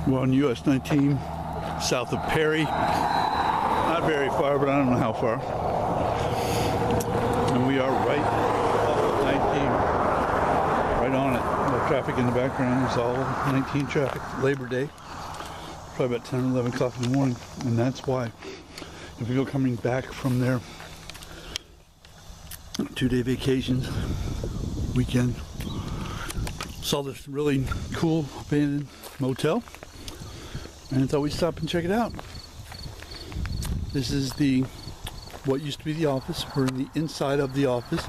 We're on US 19, south of Perry. Not very far, but I don't know how far. And we are right off of 19, right on it. The traffic in the background is all 19 traffic. Labor Day, probably about 10 or 11 o'clock in the morning. And that's why, if people are coming back from their 2-day vacations, weekend, saw this really cool abandoned motel and I thought we'd stop and check it out. This is what used to be the office. We're in the inside of the office.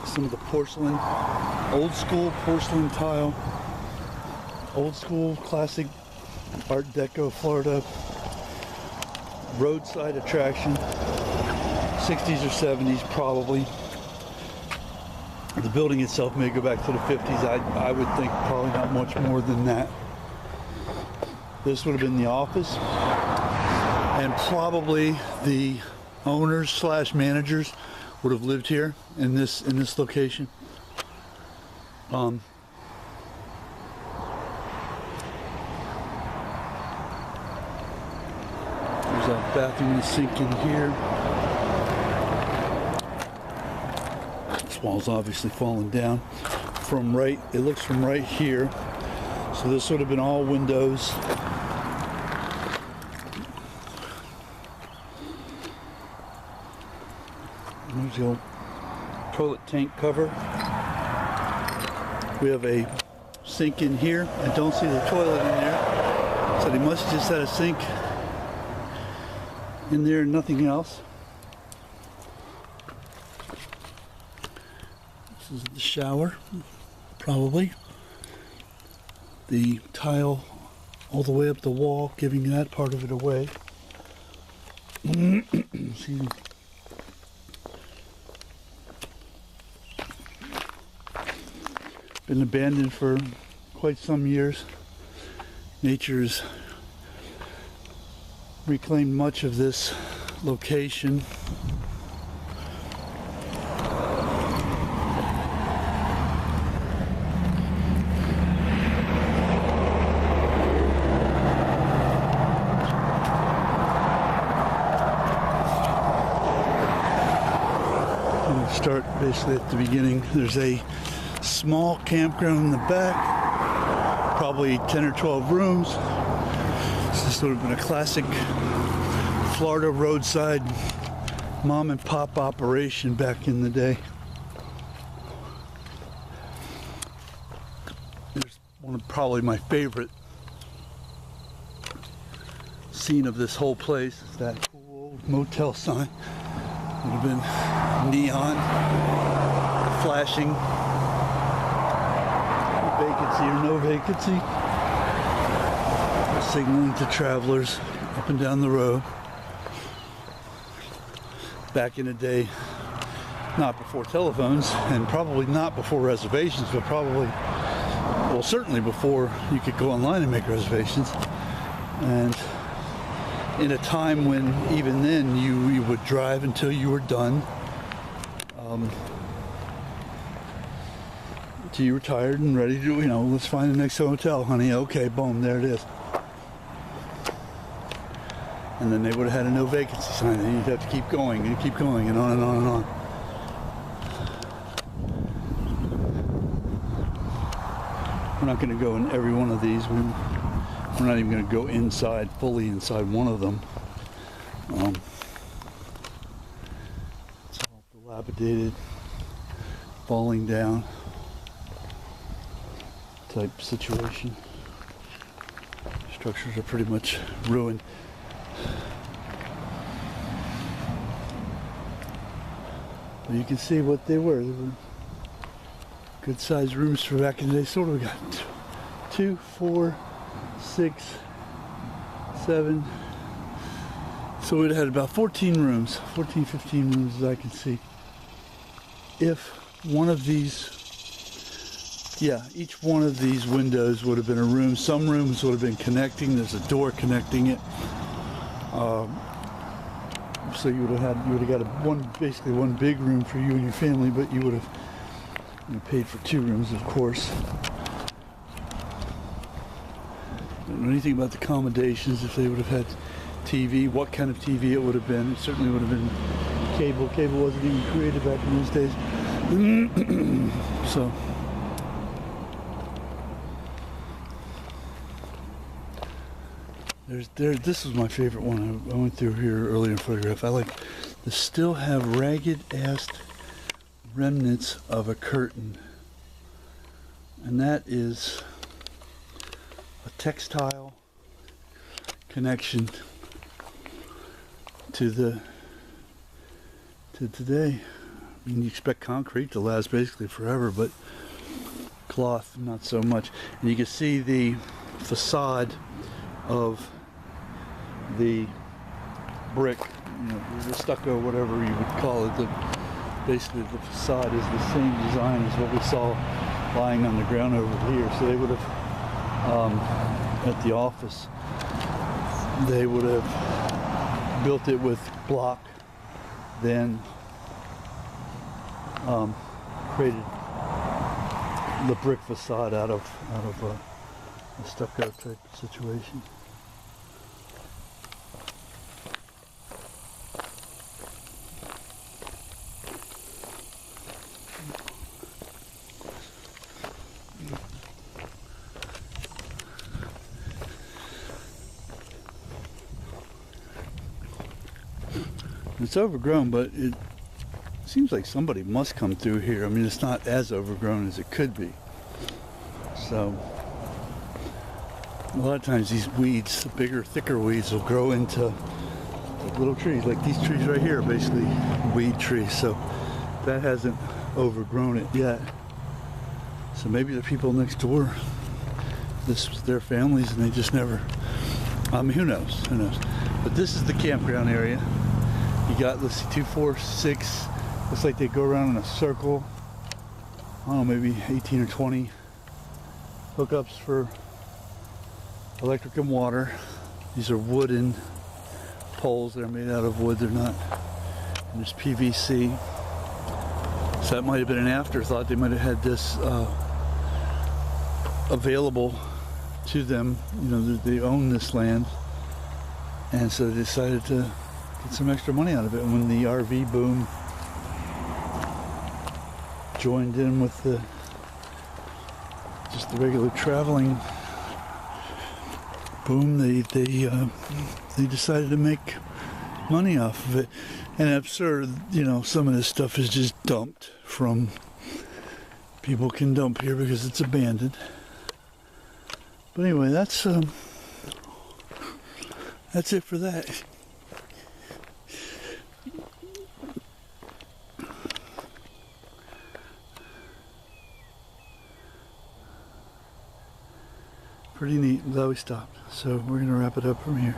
Some of the porcelain, old school porcelain tile, old school classic Art Deco Florida roadside attraction, 60s or 70s probably. The building itself may go back to the 50s. I would think probably not much more than that. This would have been the office, and probably the owners slash managers would have lived here in this location. There's a bathroom and sink in here. This wall's obviously fallen down from right. It looks from right here. So this would have been all windows. There's the old toilet tank cover. We have a sink in here. I don't see the toilet in there. So they must have just had a sink in there and nothing else. This is the shower, probably. The tile all the way up the wall, giving that part of it away. See. Been abandoned for quite some years. Nature's reclaimed much of this location. Start basically at the beginning. There's a small campground in the back, probably 10 or 12 rooms. This would have been a classic Florida roadside mom and pop operation back in the day. There's one of probably my favorite scene of this whole place is that cool old motel sign. Would have been neon, flashing, vacancy or no vacancy, signaling to travelers up and down the road. Back in the day, not before telephones and probably not before reservations, but probably, well, certainly before you could go online and make reservations. And in a time when even then you would drive until you were done, till you were tired and ready to, let's find the next hotel, honey. Okay, boom, there it is. And then they would have had a no vacancy sign, and you'd have to keep going and keep going and on and on and on. We're not going to go in every one of these. We're not even going to go fully inside one of them. It's all dilapidated, falling down type situation. Structures are pretty much ruined. But you can see what they were. They were good sized rooms for back in the day. Sort of got 2, 4, 6, 7. So it had about 14 rooms, 14, 15 rooms as I can see. If one of these, each one of these windows would have been a room. Some rooms would have been connecting. There's a door connecting it. So you would have got basically one big room for you and your family, but you would have paid for 2 rooms, of course. don't know anything about the accommodations, if they would have had TV, what kind of TV it would have been. It certainly would have been cable. Cable wasn't even created back in those days. So this was my favorite one. I went through here earlier in photograph. I like to still have ragged ass remnants of a curtain, and that is a textile connection to today. I mean, you expect concrete to last basically forever, but cloth not so much. And you can see the facade of the brick, the stucco, whatever you would call it. Basically the facade is the same design as what we saw lying on the ground over here. So they would have, at the office, they would have built it with block, then created the brick facade out of a stucco type situation. It's overgrown, but it seems like somebody must come through here. I mean, it's not as overgrown as it could be. So a lot of times these weeds, the bigger, thicker weeds, will grow into little trees. Like these trees right here are basically weed trees. So that hasn't overgrown it yet. So maybe the people next door, this was their families and they just never, who knows, But this is the campground area. You got, let's see, 2, 4, 6, looks like they go around in a circle. I don't know, maybe 18 or 20 hookups for electric and water. These are wooden poles. They're made out of wood. They're not, and there's PVC. So that might have been an afterthought. They might have had this available to them. They own this land. And so they decided to get some extra money out of it. And when the RV boom joined in with just the regular traveling boom, they decided to make money off of it. And absurd, some of this stuff is just dumped from, people can dump here because it's abandoned. But anyway, that's it for that. Pretty neat. I'm glad we stopped. So we're going to wrap it up from here.